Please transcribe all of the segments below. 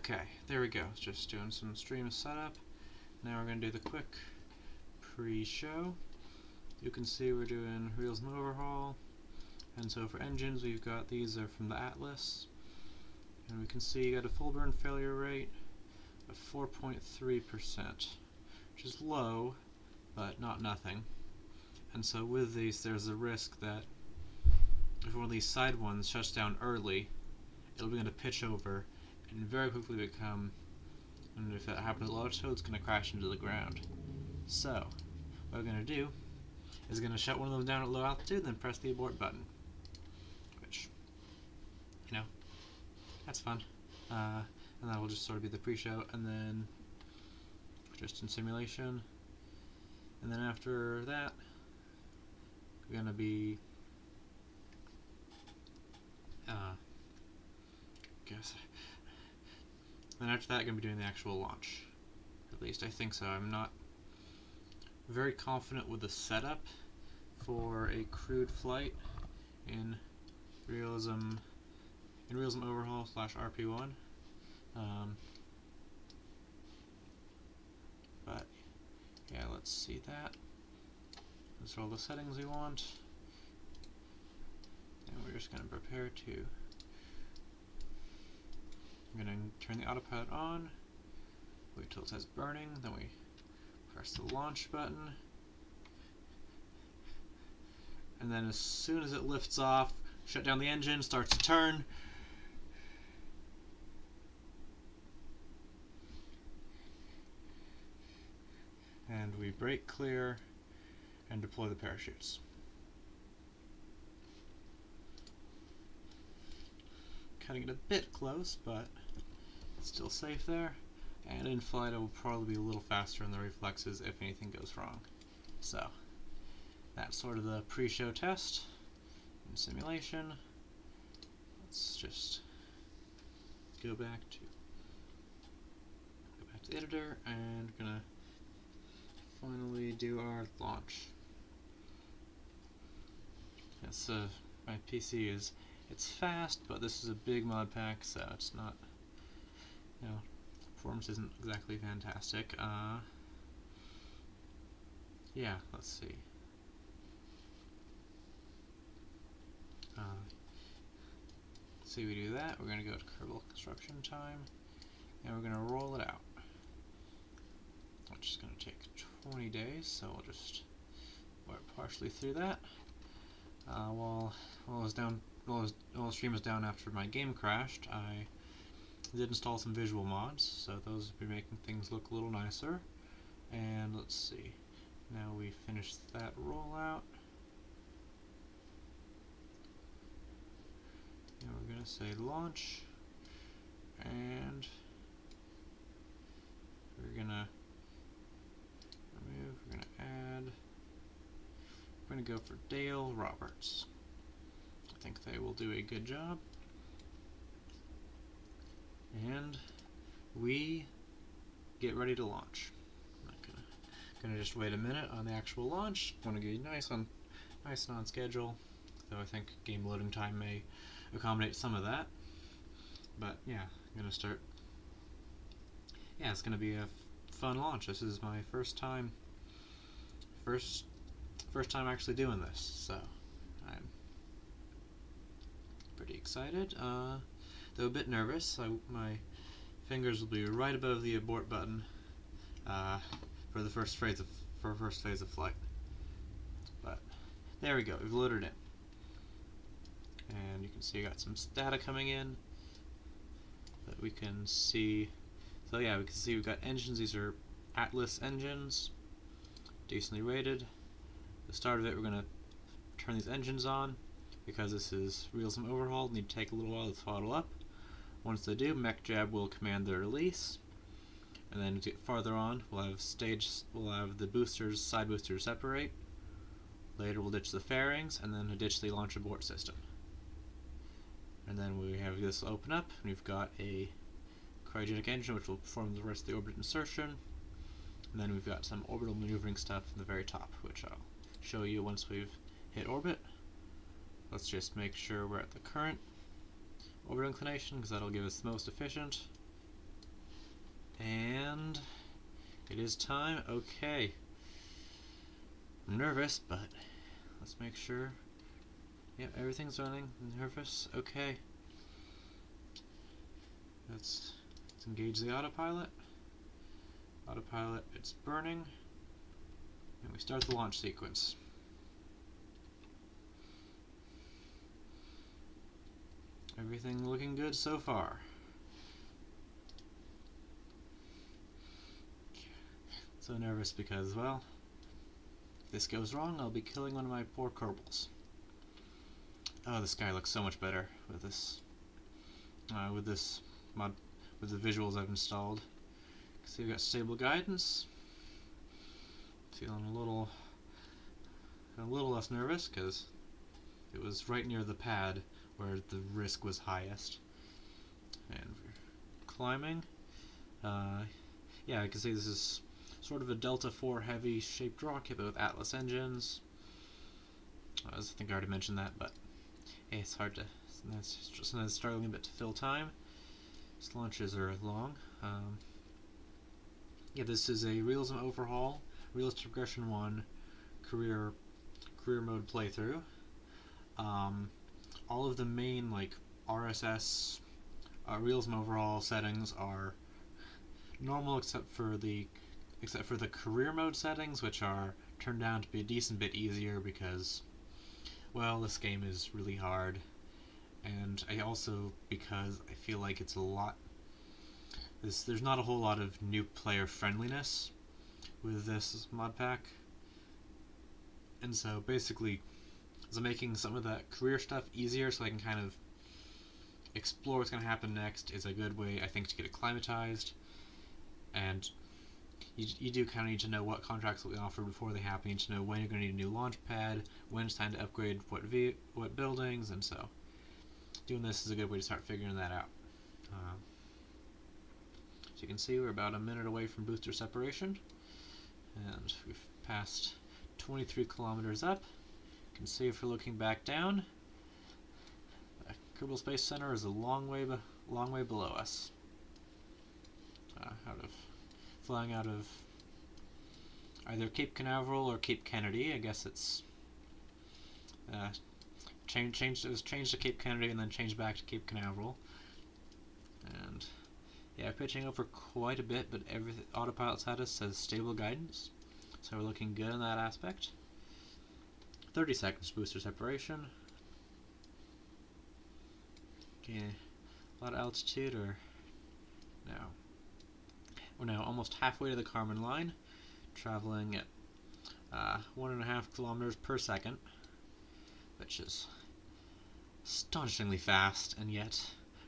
Okay, there we go. Just doing some stream setup. Now we're going to do the quick pre-show. You can see we're doing realism overhaul. And so for engines, we've got these are from the Atlas. And we can see you got a full burn failure rate of 4.3%, which is low, but not nothing. And so with these, there's a risk that if one of these side ones shuts down early, it'll begin to pitch over and very quickly become, and if that happens a lot of times, it's going to crash into the ground. So, what we're going to do is going to shut one of them down at low altitude, then press the abort button. Which, you know, that's fun. And that will just sort of be the pre-show, and then just in simulation. And then after that, we're going to be then after that, I'm going to be doing the actual launch. At least I think so. I'm not very confident with the setup for a crewed flight in realism overhaul / RP-1. But yeah, let's see that. Those are all the settings we want. And we're just going to prepare to. I'm going to turn the autopilot on, wait till it says burning, then we press the launch button, and then as soon as it lifts off, shut down the engine, starts to turn, and we brake clear and deploy the parachutes. Cutting it a bit close, but still safe there. And in flight, it will probably be a little faster in the reflexes if anything goes wrong. So that's sort of the pre-show test in simulation. Let's just go back to the editor, and we're gonna finally do our launch. Yes, my PC it's fast, but this is a big mod pack, so it's not, you know, performance isn't exactly fantastic. Yeah, let's see. See, we do that. We're going to go to Kerbal construction time, and we're going to roll it out. Which is going to take 20 days, so we'll just work partially through that. While the stream was down after my game crashed, I did install some visual mods, so those will be making things look a little nicer. And let's see, now we finished that rollout. And we're going to say launch, and we're going to remove, we're going to add, we're going to go for Dale Roberts. I think they will do a good job. And we get ready to launch. I'm gonna just wait a minute on the actual launch. Want to get nice and on schedule, though I think game loading time may accommodate some of that. But yeah, I'm gonna start. Yeah, it's gonna be a fun launch. This is my first time actually doing this, so I'm pretty excited. Though a bit nervous. My fingers will be right above the abort button for the first phase of flight. But there we go. We've loaded in, and you can see I got some data coming in that we can see. So yeah, we can see we've got engines. These are Atlas engines, decently rated. The start of it, we're going to turn these engines on because this is realism overhaul. Need to take a little while to throttle up. Once they do, MechJab will command their release, and then to get farther on, we'll have the boosters, side boosters separate. Later we'll ditch the fairings, and then ditch the launch abort system. And then we have this open up, and we've got a cryogenic engine which will perform the rest of the orbit insertion. And then we've got some orbital maneuvering stuff in the very top, which I'll show you once we've hit orbit. Let's just make sure we're at the current orbital inclination, because that'll give us the most efficient. And it is time. Okay. I'm nervous, but let's make sure. Yep, everything's running. Nervous. Okay. Let's engage the autopilot. Autopilot, it's burning. And we start the launch sequence. Everything looking good so far. So nervous because, well, if this goes wrong, I'll be killing one of my poor Kerbals. Oh, the sky looks so much better with this mod, with the visuals I've installed. See, we've got stable guidance. Feeling a little less nervous because it was right near the pad where the risk was highest. And we're climbing. Yeah, I can see this is sort of a Delta IV heavy shaped rocket with Atlas engines. I think I already mentioned that, but hey, it's hard to. Sometimes it's struggling a bit to fill time. These launches are long. Yeah, this is a realism overhaul, realistic regression 1, career mode playthrough. All of the main RSS realism overhaul settings are normal except for the career mode settings, which are turned down to be a decent bit easier because, well, this game is really hard, and because I feel like it's a lot. There's not a whole lot of new player friendliness with this mod pack, and so basically, I'm making some of that career stuff easier so I can kind of explore what's going to happen next is a good way, I think, to get acclimatized. And you do kind of need to know what contracts will be offered before they happen. You need to know when you're going to need a new launch pad, when it's time to upgrade what buildings, and so doing this is a good way to start figuring that out. So you can see we're about a minute away from booster separation, and we've passed 23 kilometers up. You can see if we're looking back down, Kerbal Space Center is a long way below us. Flying out of either Cape Canaveral or Cape Kennedy. I guess it's it was changed to Cape Kennedy and then changed back to Cape Canaveral. And yeah, pitching over quite a bit, but autopilot status says stable guidance, so we're looking good in that aspect. 30 seconds booster separation. Okay, a lot of altitude, or no. We're now almost halfway to the Kármán line, traveling at 1.5 kilometers per second, which is astonishingly fast, and yet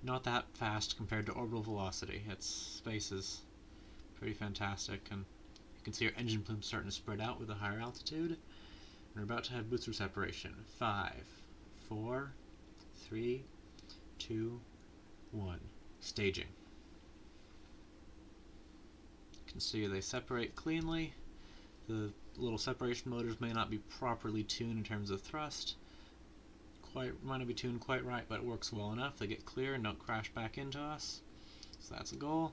not that fast compared to orbital velocity. Space is pretty fantastic, and you can see our engine plumes starting to spread out with a higher altitude. And we're about to have booster separation. 5, 4, 3, 2, 1. Staging. You can see they separate cleanly. The little separation motors may not be properly tuned in terms of thrust. Might not be tuned quite right, but it works well enough. They get clear and don't crash back into us. So that's a goal.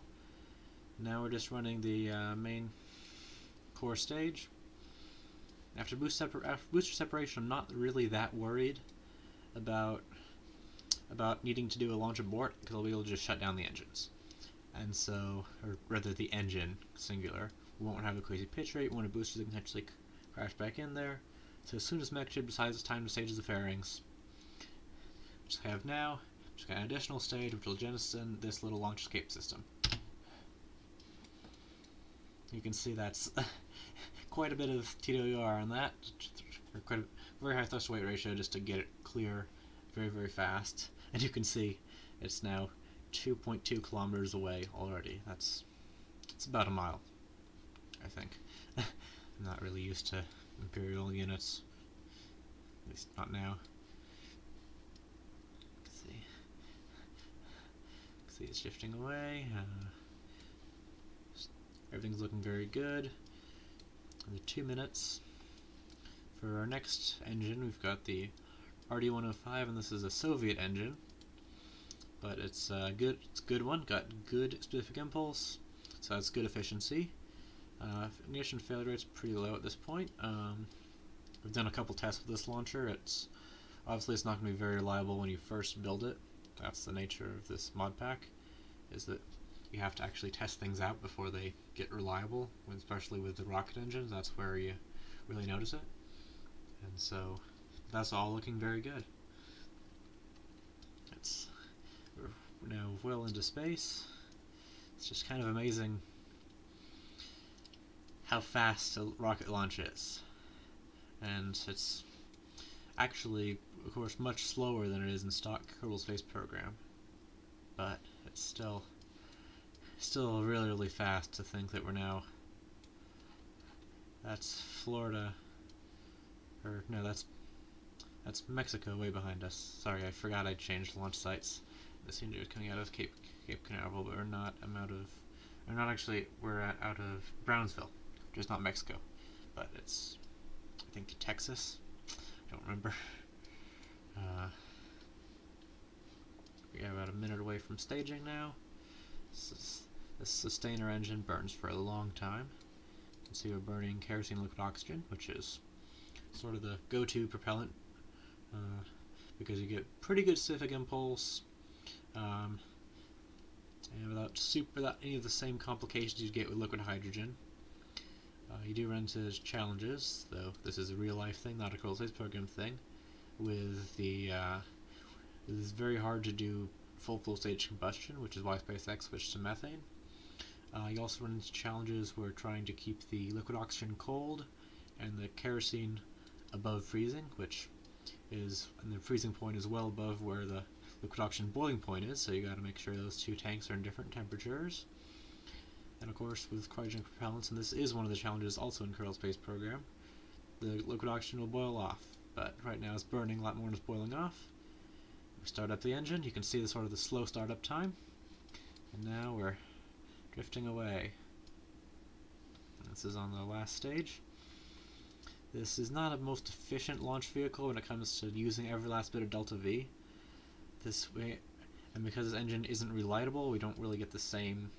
Now we're just running the main core stage. After booster separation, I'm not really that worried about needing to do a launch abort, because I'll be able to just shut down the engines. And so, or rather the engine, singular. We won't have a crazy pitch rate. We want a booster that can actually crash back in there. So as soon as MechShip decides it's time to stage the fairings, which I have now, just got an additional stage which will jettison this little launch escape system. You can see that's quite a bit of TWR on that, quite a very high thrust to weight ratio just to get it clear very, very fast. And you can see it's now 2.2 kilometers away already. It's about a mile, I think. I'm not really used to Imperial units, at least not now. See it's shifting away. Everything's looking very good. Another 2 minutes. For our next engine, we've got the RD-105, and this is a Soviet engine, but it's good. It's a good one. Got good specific impulse, so that's good efficiency. Ignition failure rate's pretty low at this point. We've done a couple tests with this launcher. It's obviously it's not going to be very reliable when you first build it. That's the nature of this mod pack, is that you have to actually test things out before they get reliable, especially with the rocket engines. That's where you really notice it. And so that's all looking very good. We're now well into space. It's just kind of amazing how fast a rocket launch is. And it's actually, of course, much slower than it is in stock Kerbal Space Program. But it's still really, really fast to think that we're now... That's Florida... Or, no, that's Mexico way behind us. Sorry, I forgot I changed launch sites. This seemed to be coming out of Cape Canaveral, but we're not we're out of Brownsville, which is not Mexico, but it's, I think, Texas. I don't remember. We are about a minute away from staging now. This sustainer engine burns for a long time. You can see we're burning kerosene liquid oxygen, which is sort of the go-to propellant, because you get pretty good specific impulse, and without any of the same complications you get with liquid hydrogen. You do run into challenges, though this is a real-life thing, not a Kerbal Space Program thing, with the it is very hard to do full flow stage combustion, which is why SpaceX switched to methane. You also run into challenges where trying to keep the liquid oxygen cold and the kerosene above freezing, and the freezing point is well above where the liquid oxygen boiling point is, so you got to make sure those two tanks are in different temperatures. And of course, with cryogenic propellants, and this is one of the challenges also in Kerbal Space Program, the liquid oxygen will boil off, but right now it's burning a lot more than it's boiling off. We start up the engine, you can see the slow startup time, and now we're drifting away. This is on the last stage. This is not a most efficient launch vehicle when it comes to using every last bit of delta V. This way, and because this engine isn't reliable, we don't really get the same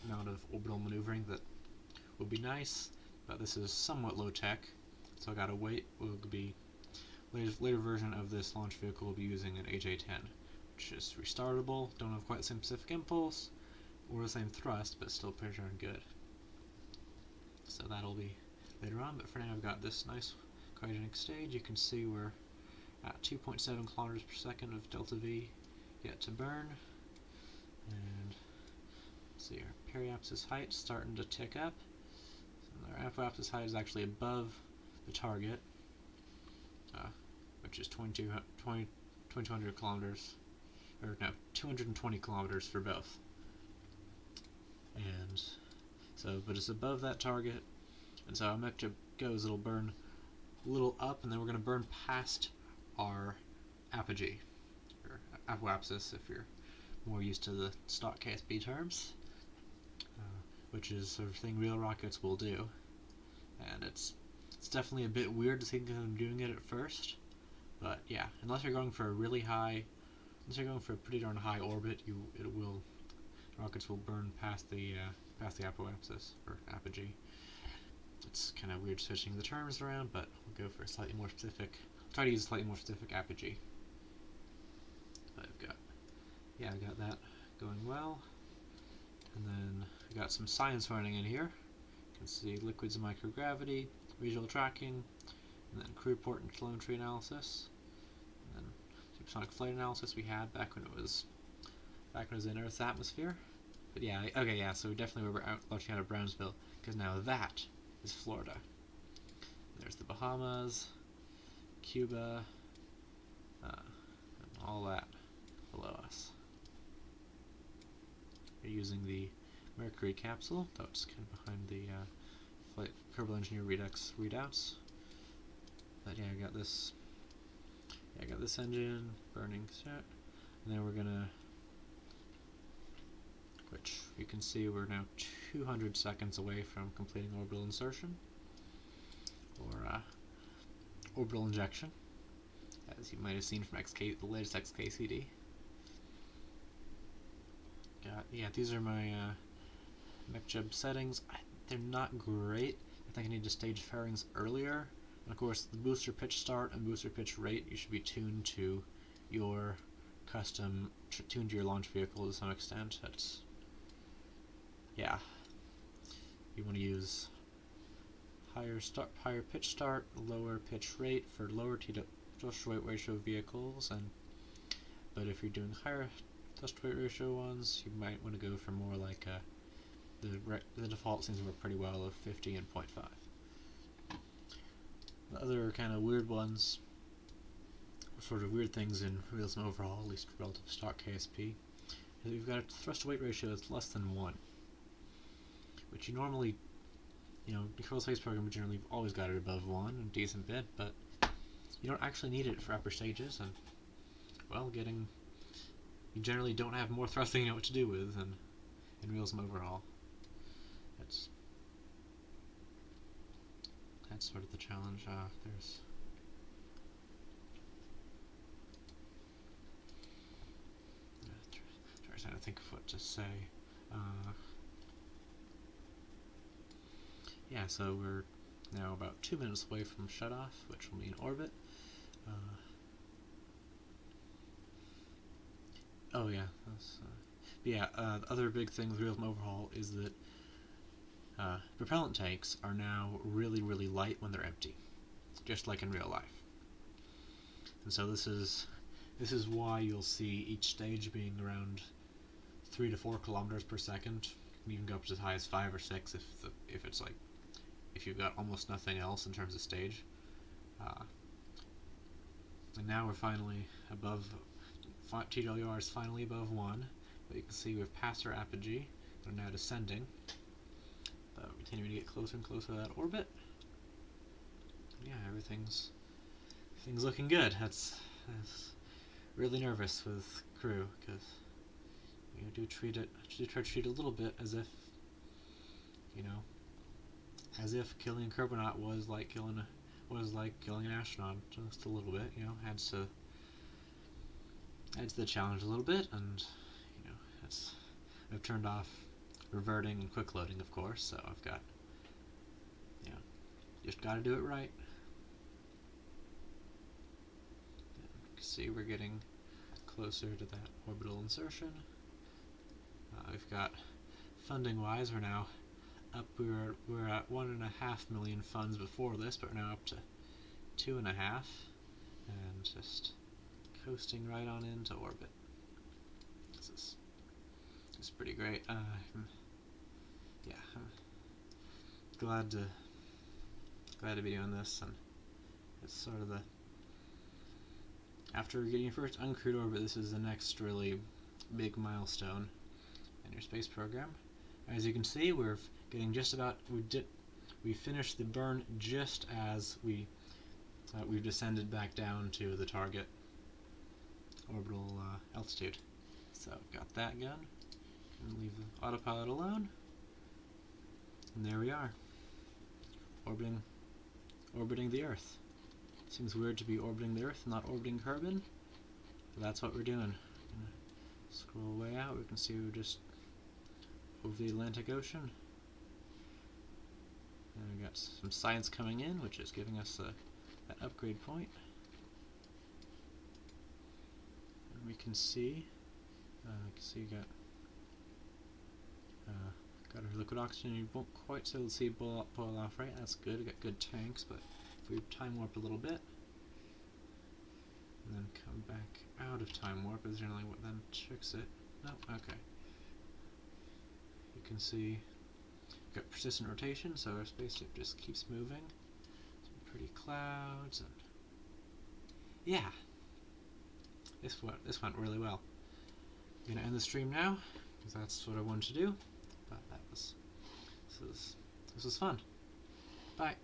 amount of orbital maneuvering that would be nice, but this is somewhat low tech, so I gotta wait. Later version of this launch vehicle will be using an HA-10, which is restartable, don't have quite the same specific impulse, or the same thrust, but still pretty darn good. So that'll be later on, but for now I've got this nice cryogenic stage. You can see we're at 2.7 kilometers per second of delta V yet to burn, and see our periapsis height starting to tick up. So our apoapsis height is actually above the target, which is 2,200 kilometers, or no, 220 kilometers for both. And so, but it's above that target, and so I'm going to go is it'll burn a little up, and then we're going to burn past our apogee, or apoapsis if you're more used to the stock KSP terms, which is sort of thing real rockets will do. And it's definitely a bit weird to think of them doing it at first, but yeah, unless you're going for a pretty darn high orbit, rockets will burn past the apoapsis or apogee. It's kind of weird switching the terms around, but we'll go for a slightly more specific. Try to use a slightly more specific apogee. But I've got that going well, and then I got some science running in here. You can see liquids and microgravity, visual tracking, and then crew report and telemetry analysis, and then supersonic flight analysis we had back when it was in Earth's atmosphere. But yeah, okay, yeah. So we definitely were launching out of Brownsville, because now that is Florida. There's the Bahamas, Cuba, and all that below us. We're using the Mercury capsule, that's kind of behind the Flight Kerbal Engineer Redux readouts. But yeah, I got this engine burning set, and then we're gonna, which you can see we're now 200 seconds away from completing orbital insertion, or orbital injection, as you might have seen from the latest XKCD. Yeah, these are my MechJeb settings, they're not great. I think I need to stage fairings earlier. And of course, the booster pitch start and booster pitch rate, you should be tuned to your custom, tuned to your launch vehicle to some extent. That's, yeah. You want to use higher pitch start, lower pitch rate for lower thrust to weight ratio vehicles, but if you're doing higher thrust to weight ratio ones, you might want to go for more like the default seems to work pretty well of 50 and 0.5. The other kind of weird ones, sort of weird things in realism overhaul, at least relative to stock KSP, is we've got a thrust to weight ratio that's less than 1, which you normally, in control space program, generally you've always got it above 1, a decent bit, but you don't actually need it for upper stages, and, well, you generally don't have more thrust than you know what to do with than in realism overhaul. That's sort of the challenge. Trying to think of what to say. Yeah, so we're now about 2 minutes away from shutoff, which will mean orbit. Oh yeah, the other big thing with realism overhaul is that propellant tanks are now really, really light when they're empty, just like in real life. And so this is why you'll see each stage being around 3 to 4 kilometers per second. You can even go up to as high as 5 or 6 if you've got almost nothing else in terms of stage. And now we're finally above. TWR is finally above 1, but you can see we've passed our apogee. We're now descending. Continuing to get closer and closer to that orbit. Yeah, everything's looking good. That's really nervous with crew, because do try to treat it a little bit as if killing a Kerbonaut was like killing an astronaut, just a little bit. Adds to the challenge a little bit, and I've turned off reverting and quick loading, of course, so I've got, just got to do it right. See, we're getting closer to that orbital insertion. We've got, funding-wise, we're now up. We're at 1.5 million funds before this, but we're now up to 2.5, and just coasting right on into orbit. This is pretty great. Yeah, I'm glad to be doing this, and it's sort of after getting your first uncrewed orbit, this is the next really big milestone in your space program. As you can see, we're getting just about, we finished the burn just as we've descended back down to the target orbital altitude. So I've got that gun. And leave the autopilot alone. And there we are. Orbiting the Earth. Seems weird to be orbiting the Earth, not orbiting Kerbin. But that's what we're doing. Gonna scroll way out. We can see we're just over the Atlantic Ocean. And we got some science coming in, which is giving us that upgrade point. And we can see, you got our liquid oxygen. You won't quite see it boil off right. That's good. We got good tanks, but if we time warp a little bit, and then come back out of time warp is generally what then tricks it. No, okay. You can see we've got persistent rotation, so our spaceship just keeps moving. Some pretty clouds, and yeah, this went really well. I'm gonna end the stream now because that's what I wanted to do. But this was fun. Bye.